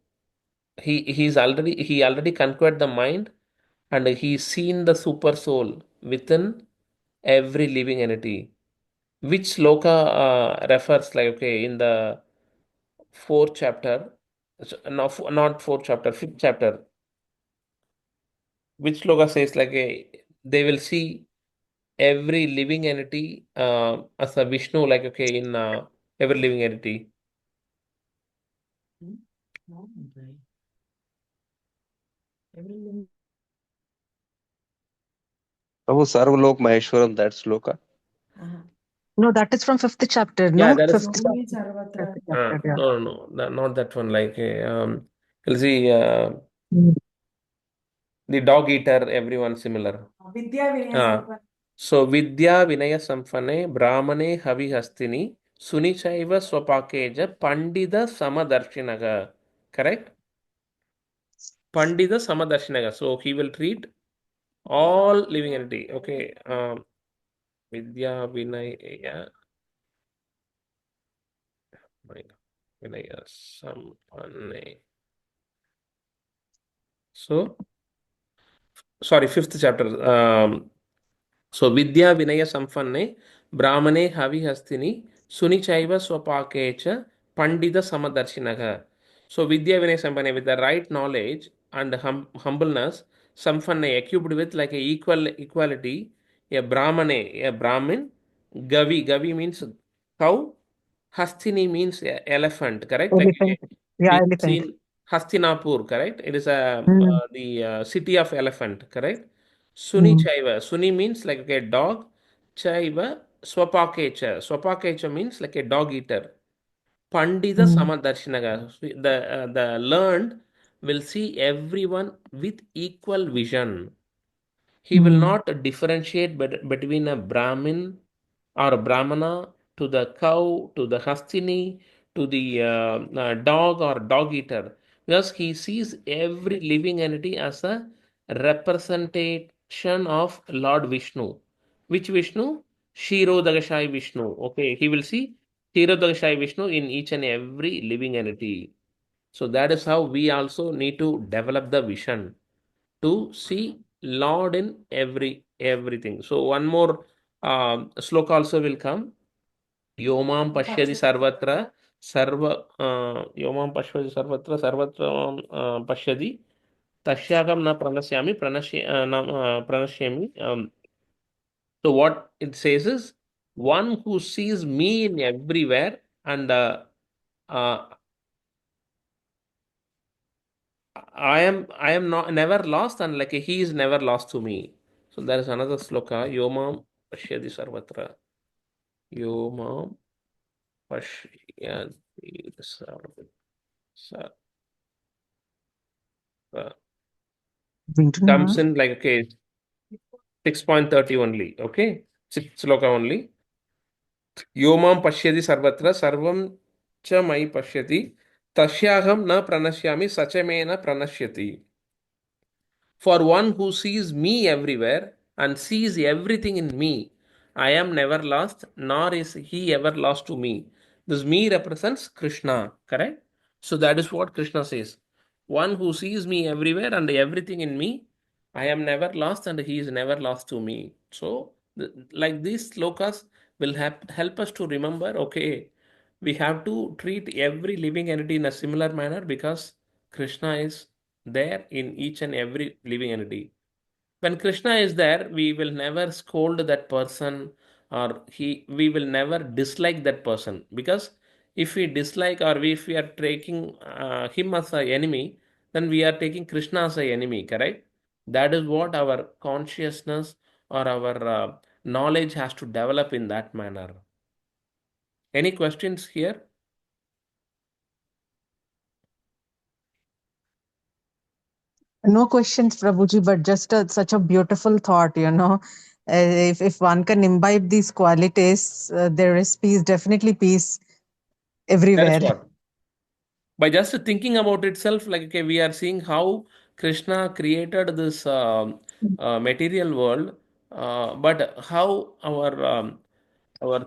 He already conquered the mind and he's seen the super soul within every living entity. Which sloka refers like okay in the fourth chapter, no, not fourth chapter, fifth chapter. Which sloka says like they will see every living entity as a Vishnu, like okay in every living entity. Prabhu, Sarvalok Maheshwaram, that sloka. No, that is from fifth chapter. Yeah, No, that is. fifth chapter. Fifth chapter, yeah. No, not that one. Like, you'll see Mm. the dog eater, everyone similar. So, Vidya Vinaya Samphane, Brahmane Havi Hastini, Sunichaiva Swapakeja, Pandita Samadarshinaga. Correct? Pandita Samadarshinaga. So, he will treat all living entity. Okay. Vidya Vinaya. Vinaya Samphane. So, sorry, fifth chapter. So Vidya Vinaya Sampanne Brahmane Havi Hastini Sunichaiva Swapakecha Pandita Samadarshinaga. So Vidya Vinaya Sampanne, with the right knowledge and humbleness, Sampanne equipped with like a equality, a Brahmane, a Brahmin, Gavi means cow, Hastini means elephant, correct? Like Elephant. we Yeah, have elephant. seen Hastinapur, correct? It is a Mm. the city of elephant, correct? Suni Mm. Chaiva. Suni means like a dog. Chaiva Swapakecha. Swapakecha means like a dog eater. Pandita Mm. Samadarshinaga. The learned will see everyone with equal vision. He will Mm. not differentiate between a Brahmin or a Brahmana to the cow, to the Hastini, to the dog or dog eater, because he sees every living entity as a representation of Lord Vishnu. Which Vishnu? Shirodagashai Vishnu. Okay, he will see Shirodagashai Vishnu in each and every living entity. So that is how we also need to develop the vision to see Lord in everything. So one more sloka also will come. Yomam pashyadi sarvatra sarva yomam pashyadi sarvatra pashyadi tashyagam na pranasyami pranashyami. So what it says is one who sees me in everywhere and uh, I am not never lost and like he is never lost to me. So there is another sloka. Yomam pashyadi sarvatra. Yomam pashyadi sarvatra. We do Comes not. in like okay, 6.30 only. Okay, six sloka only. Yomam pashyadi sarvatra sarvam cha mai pashyati tashyaham na pranashyami sachamena pranashyati. For one who sees me everywhere and sees everything in me, I am never lost, nor is he ever lost to me. This me represents Krishna, correct? So that is what Krishna says. One who sees me everywhere and everything in me, I am never lost and he is never lost to me. So, like these slokas will help us to remember okay, we have to treat every living entity in a similar manner because Krishna is there in each and every living entity. When Krishna is there, we will never scold that person or we will never dislike that person because if we dislike or if we are taking him as an enemy, then we are taking Krishna as an enemy, correct? That is what our consciousness or our knowledge has to develop in that manner. Any questions here? No questions, Prabhuji, but just such a beautiful thought, you know. If one can imbibe these qualities, there is peace, definitely peace That is everywhere. what. By just thinking about itself, like okay, we are seeing how Krishna created this material world, but how our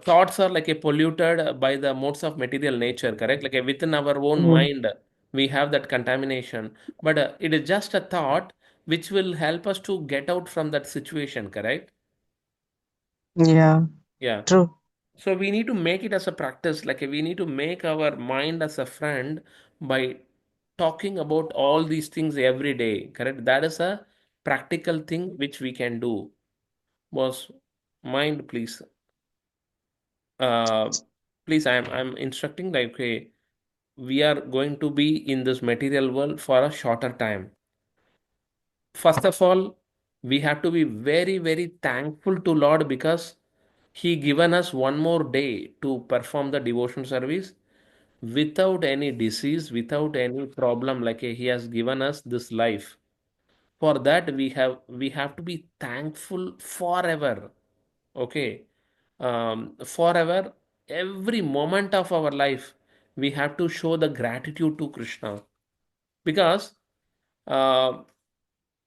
thoughts are like a polluted by the modes of material nature, correct? Like within our own Mm. mind, we have that contamination, but it is just a thought which will help us to get out from that situation, correct? Yeah, Yeah. true. So we need to make it as a practice, like we need to make our mind as a friend by talking about all these things every day, correct? That is a practical thing which we can do. Was mind, please. Uh, please, I'm instructing like okay, we are going to be in this material world for a shorter time. First of all, we have to be very, very thankful to Lord because He given us one more day to perform the devotion service without any disease, without any problem. Like He has given us this life. For that we have to be thankful forever. Okay, forever, every moment of our life, we have to show the gratitude to Krishna because uh,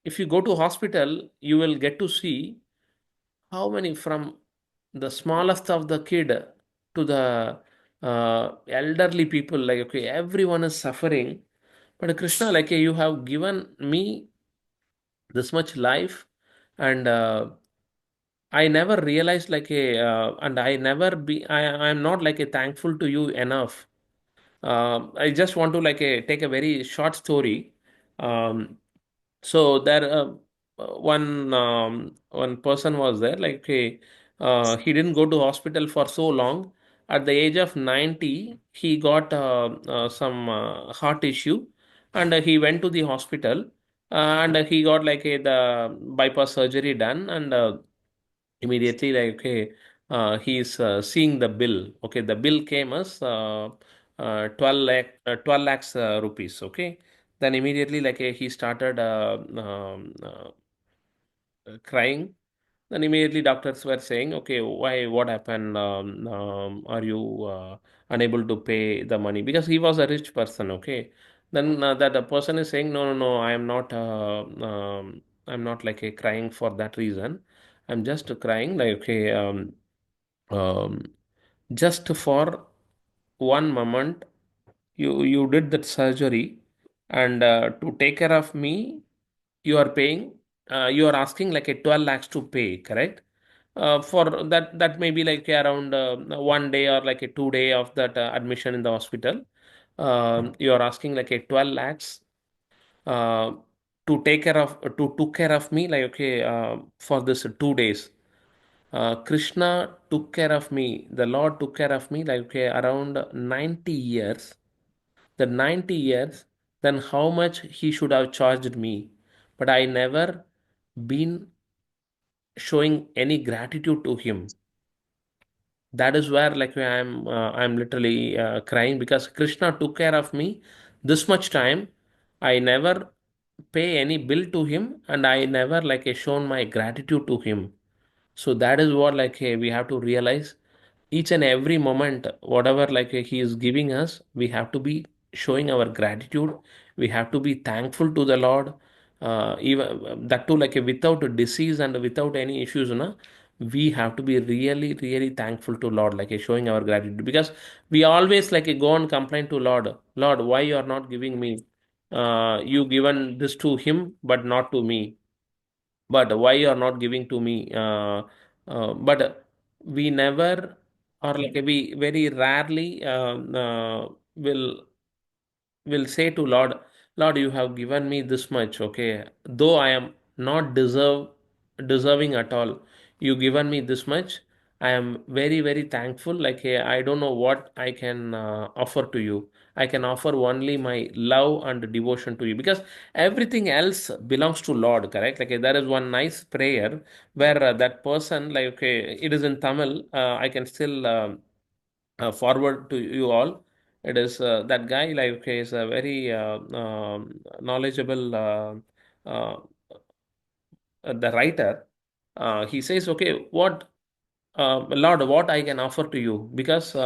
if you go to hospital, you will get to see how many from the smallest of the kid to the elderly people, like okay, everyone is suffering. But Krishna, like you have given me this much life, and I never realized like and I never be, I'm not like a thankful to you enough. I just want to like take a very short story. Um, so there, one person was there. Like he didn't go to hospital for so long. At the age of 90, he got some heart issue, and he went to the hospital, and he got like the bypass surgery done, and immediately like okay, he's seeing the bill. Okay, the bill came as 12 lakhs rupees. Okay, then immediately like he started crying. Then immediately doctors were saying, okay, why, what happened? Are you unable to pay the money? Because he was a rich person, okay. Then that the person is saying, no, no, no, I'm not like crying for that reason. I'm just crying like, okay, um, just for one moment, you did that surgery, and to take care of me, you are paying, you are asking like a 12 lakhs to pay, correct? For that may be like around 1 day or like a 2 day of that admission in the hospital. You are asking like a 12 lakhs uh, to take care of, to took care of me like okay, for this 2 days. Krishna took care of me. The Lord took care of me like okay, around 90 years. The 90 years, then how much he should have charged me? But I never been showing any gratitude to him. That is where like I'm literally crying because Krishna took care of me this much time. I never pay any bill to him, and I never like shown my gratitude to him. So that is what like hey, we have to realize each and every moment, whatever like he is giving us, we have to be showing our gratitude. We have to be thankful to the Lord. Even that too, like without a disease and without any issues, na, we have to be really, really thankful to Lord, like showing our gratitude. Because we always like go and complain to Lord, Lord, why you are not giving me? You given this to him, but not to me. But why you are not giving to me? But we never, or like we very rarely will say to Lord, Lord, you have given me this much, okay, though I am not deserving at all, you given me this much. I am very, very thankful. Like hey, I don't know what I can offer to you. I can offer only my love and devotion to you because everything else belongs to Lord, correct? Like there is one nice prayer where that person, like okay, it is in Tamil. I can still forward to you all. It is that guy, like okay, is a very knowledgeable uh, the writer. He says, okay, what Lord, what I can offer to you because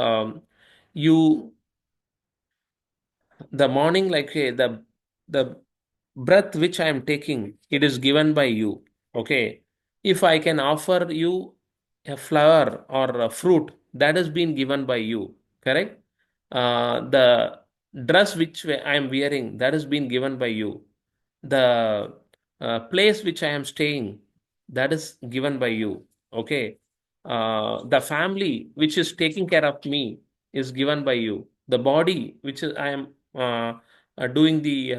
you the morning like okay, the breath which I am taking, it is given by you. Okay, if I can offer you a flower or a fruit, that has been given by you, correct? The dress which I am wearing, that has been given by you. The place which I am staying, that is given by you. Okay. The family which is taking care of me is given by you. The body which is, I am doing the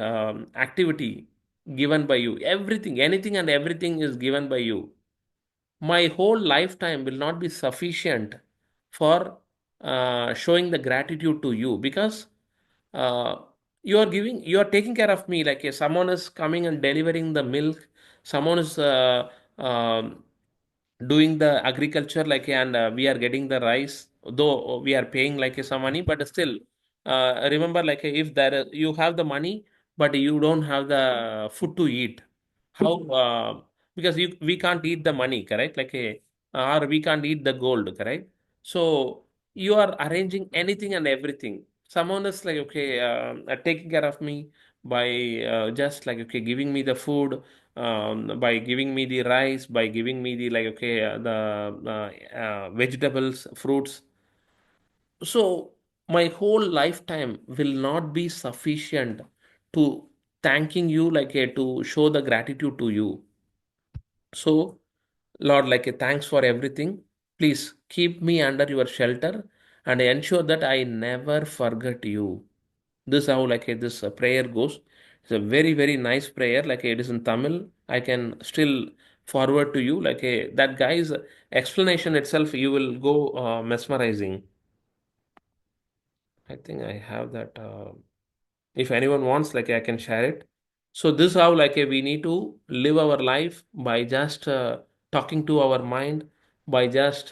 activity, given by you. Everything, anything and everything is given by you. My whole lifetime will not be sufficient for showing the gratitude to you because uh, you are taking care of me like someone is coming and delivering the milk, someone is doing the agriculture like, and we are getting the rice, though we are paying like some money, but still remember like if there you have the money but you don't have the food to eat, how because we can't eat the money, correct, like or we can't eat the gold, correct? So you are arranging anything and everything. Someone is like, okay, taking care of me by just like, okay, giving me the food, by giving me the rice, by giving me the like, okay, the vegetables, fruits. So my whole lifetime will not be sufficient to thanking you, like to show the gratitude to you. So, Lord, like thanks for everything. Please keep me under your shelter and ensure that I never forget you. This how like this prayer goes. It's a very very nice prayer. Like it is in Tamil. I can still forward to you. Like that guy's explanation itself, you will go mesmerizing. I think I have that. If anyone wants, like I can share it. So this is how like we need to live our life by just talking to our mind, by just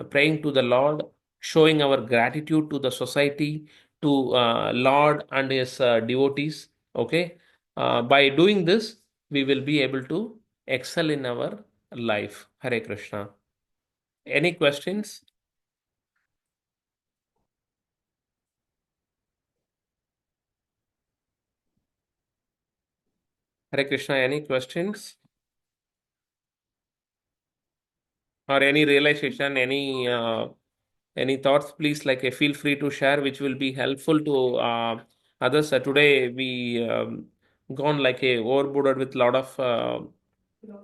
praying to the Lord, showing our gratitude to the society, to Lord and his devotees. Okay, by doing this, we will be able to excel in our life. Hare Krishna. Any questions? Hare Krishna. Any questions or any realization? Any thoughts, please, like feel free to share, which will be helpful to others. Today we gone like a overboarded with a lot of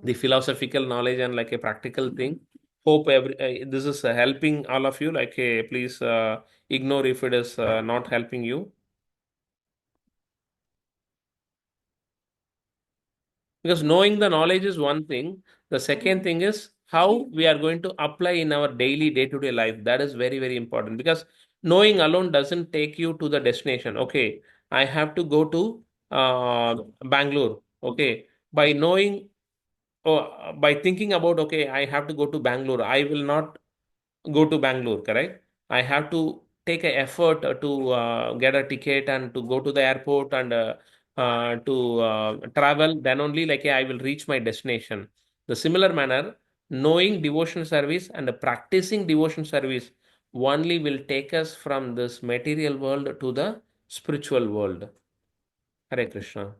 the philosophical knowledge and like a practical thing. Hope this is helping all of you. Like please ignore if it is not helping you. Because knowing the knowledge is one thing. The second thing is how we are going to apply in our daily day-to-day life. That is very, very important because knowing alone doesn't take you to the destination. Okay, I have to go to Bangalore. Okay, by knowing or by thinking about, okay, I have to go to Bangalore, I will not go to Bangalore, correct? I have to take an effort to get a ticket and to go to the airport and to travel. Then only like I will reach my destination. The similar manner, knowing devotion service and practicing devotion service only will take us from this material world to the spiritual world. Hare Krishna.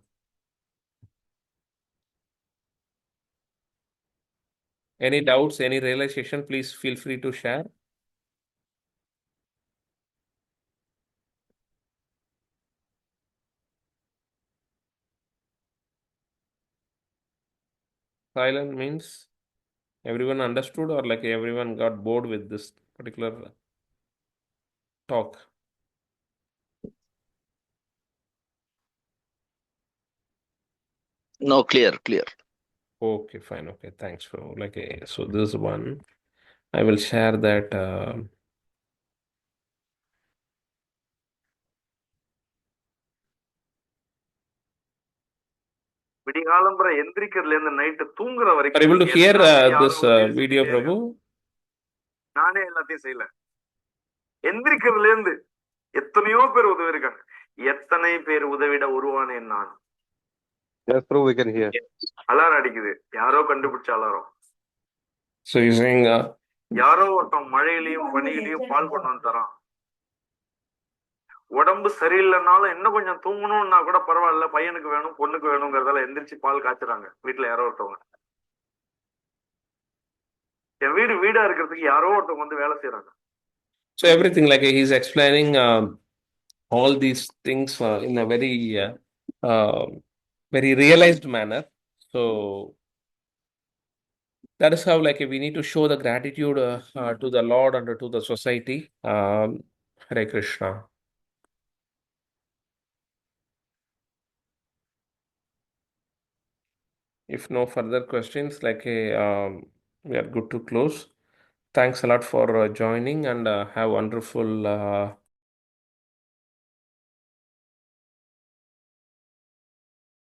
Any doubts, any realization, please feel free to share. Silent means everyone understood or like everyone got bored with this particular talk? No, clear, clear. Okay, fine. Okay, thanks for like so this one I will share that விடிகாலம்புற எந்திரிக்கிறதுல இருந்து night தூங்குற are வரைக்கும் able to hear எல்லாமே this யாரோ ஒரு video, பேசிக்கிட்டே Prabhu? இருக்காங்க. நானே எல்லாத்தையும் செய்யல. எந்திரிக்கிறதுல இருந்து எத்தனையோ பேர் உதவி இருக்காங்க. எத்தனை பேர் உதவிட உருவானேன் நான். Yes, Prabhu, we can hear. Alarm அடிக்குது, யாரோ கண்டுபிடிச்ச அலாரம். So you're saying யாரோ ஒருத்தன் மழையிலையும் பனியிலையும் பால் கொண்டு வந்து தரான். உடம்பு சரியில்லைனாலும் இன்னும் கொஞ்சம் தூங்கணும்னா கூட பரவாயில்ல, பையனுக்கு வேணும் பொண்ணுக்கு வேணுங்கிறதால எந்திரிச்சு பால் காய்ச்சுறாங்க வீட்டுல யாரோ ஒருத்தவங்க. என் வீடு வீடா இருக்கிறதுக்கு யாரோ ஒருத்தவங்க வந்து வேலை செய்யறாங்க. so everything like he's explaining all these things in a very very realized manner. So that is how like we need to show the gratitude to the Lord and to the society. Hare Krishna. If no further questions, like we are good to close. Thanks a lot for joining and have wonderful